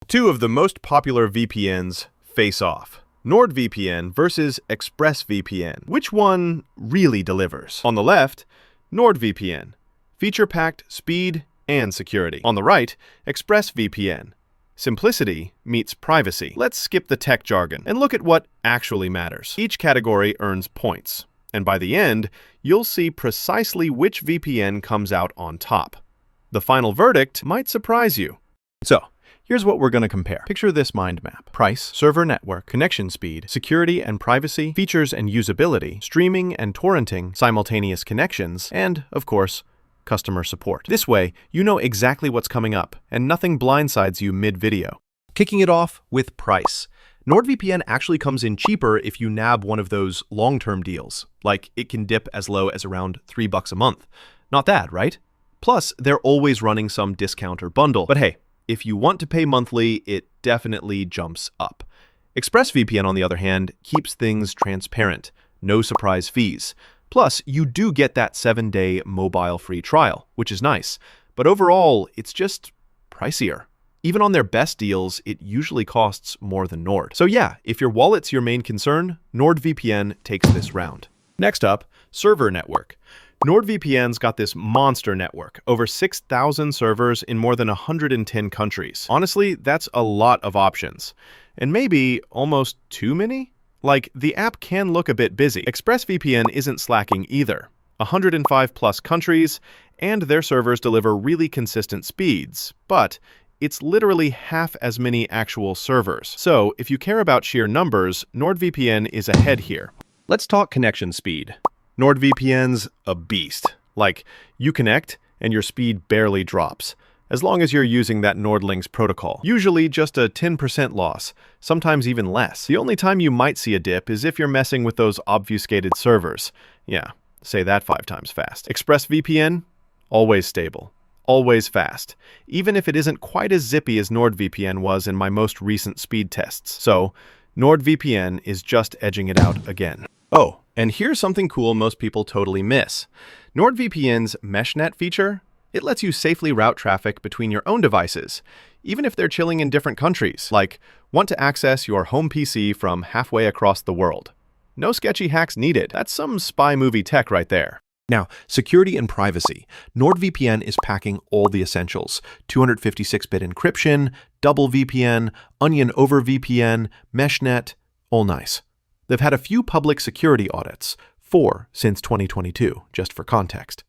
Two of the most popular VPNs face off. NordVPN versus ExpressVPN. Which one really delivers? On the left, NordVPN. Feature-packed speed and security. On the right, ExpressVPN. Simplicity meets privacy. Let's skip the tech jargon and look at what actually matters. Each category earns points, and by the end, you'll see precisely which VPN comes out on top. The final verdict might surprise you. So, here's what we're going to compare. Picture this mind map. Price, server network, connection speed, security and privacy, features and usability, streaming and torrenting, simultaneous connections, and, of course, customer support. This way, you know exactly what's coming up, and nothing blindsides you mid-video. Kicking it off with price. NordVPN actually comes in cheaper if you nab one of those long-term deals. Like, it can dip as low as around $3 a month. Not bad, right? Plus, they're always running some discount or bundle. But hey, if you want to pay monthly, it definitely jumps up. ExpressVPN, on the other hand, keeps things transparent. No surprise fees. Plus, you do get that 7-day mobile free trial, which is nice. But overall, it's just pricier. Even on their best deals, it usually costs more than Nord. So yeah, if your wallet's your main concern, NordVPN takes this round. Next up, server network. NordVPN's got this monster network, over 6,000 servers in more than 110 countries. Honestly, that's a lot of options. And maybe almost too many? Like, the app can look a bit busy. ExpressVPN isn't slacking either. 105 plus countries, and their servers deliver really consistent speeds. But it's literally half as many actual servers. So, if you care about sheer numbers, NordVPN is ahead here. Let's talk connection speed. NordVPN's a beast. Like, you connect, and your speed barely drops, as long as you're using that NordLynx protocol. Usually just a 10% loss, sometimes even less. The only time you might see a dip is if you're messing with those obfuscated servers. Yeah, say that 5 times fast. ExpressVPN, always stable, always fast, even if it isn't quite as zippy as NordVPN was in my most recent speed tests. So, NordVPN is just edging it out again. Oh, and here's something cool most people totally miss. NordVPN's MeshNet feature, it lets you safely route traffic between your own devices, even if they're chilling in different countries, like want to access your home PC from halfway across the world. No sketchy hacks needed. That's some spy movie tech right there. Now, security and privacy. NordVPN is packing all the essentials. 256-bit encryption, double VPN, onion over VPN, MeshNet, all nice. They've had a few public security audits, 4 since 2022, just for context.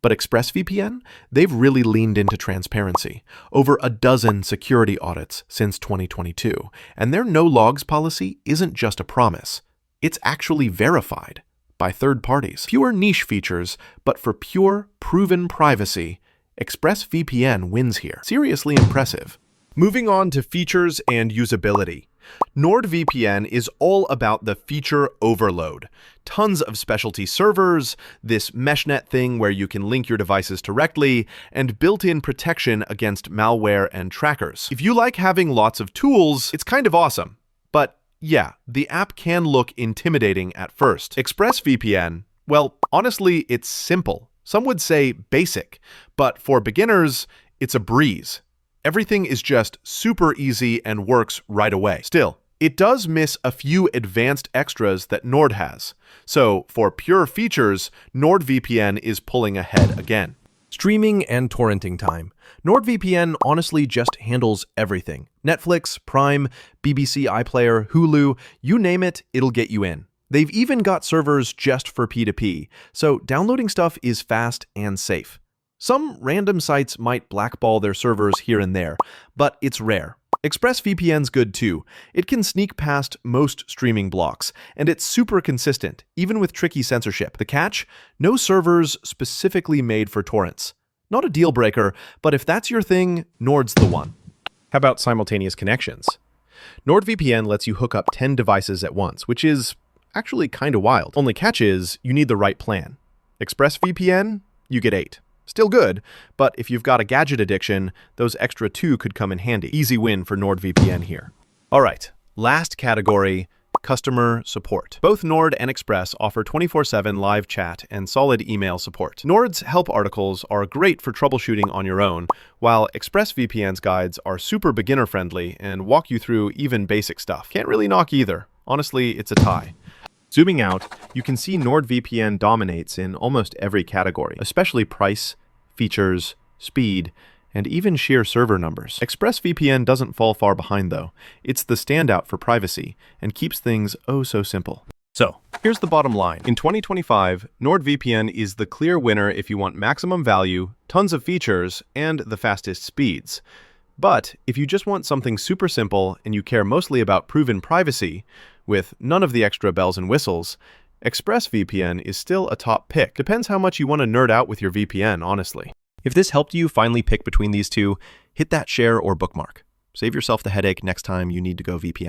But ExpressVPN, they've really leaned into transparency. Over a dozen security audits since 2022, and their no logs policy isn't just a promise. It's actually verified by third parties. Fewer niche features, but for pure, proven privacy, ExpressVPN wins here. Seriously impressive. Moving on to features and usability. NordVPN is all about the feature overload. Tons of specialty servers, this MeshNet thing where you can link your devices directly, and built-in protection against malware and trackers. If you like having lots of tools, it's kind of awesome. But yeah, the app can look intimidating at first. ExpressVPN, well, honestly, it's simple. Some would say basic, but for beginners, it's a breeze. Everything is just super easy and works right away. Still, it does miss a few advanced extras that Nord has. So, for pure features, NordVPN is pulling ahead again. Streaming and torrenting time. NordVPN honestly just handles everything. Netflix, Prime, BBC iPlayer, Hulu, you name it, it'll get you in. They've even got servers just for P2P, so downloading stuff is fast and safe. Some random sites might blackball their servers here and there, but it's rare. ExpressVPN's good too. It can sneak past most streaming blocks, and it's super consistent, even with tricky censorship. The catch? No servers specifically made for torrents. Not a deal breaker, but if that's your thing, Nord's the one. How about simultaneous connections? NordVPN lets you hook up 10 devices at once, which is actually kind of wild. Only catch is, you need the right plan. ExpressVPN, you get 8. Still good, but if you've got a gadget addiction, those extra 2 could come in handy. Easy win for NordVPN here. All right, last category, Customer support. Both Nord and Express offer 24/7 live chat and solid email support. Nord's help articles are great for troubleshooting on your own, while ExpressVPN's guides are super beginner-friendly and walk you through even basic stuff. Can't really knock either. Honestly, it's a tie. Zooming out, you can see NordVPN dominates in almost every category, especially price, features, speed, and even sheer server numbers. ExpressVPN doesn't fall far behind though. It's the standout for privacy and keeps things oh so simple. So, here's the bottom line. In 2025, NordVPN is the clear winner if you want maximum value, tons of features, and the fastest speeds. But if you just want something super simple and you care mostly about proven privacy, with none of the extra bells and whistles, ExpressVPN is still a top pick. Depends how much you want to nerd out with your VPN, honestly. If this helped you finally pick between these two, hit that share or bookmark. Save yourself the headache next time you need to go VPN.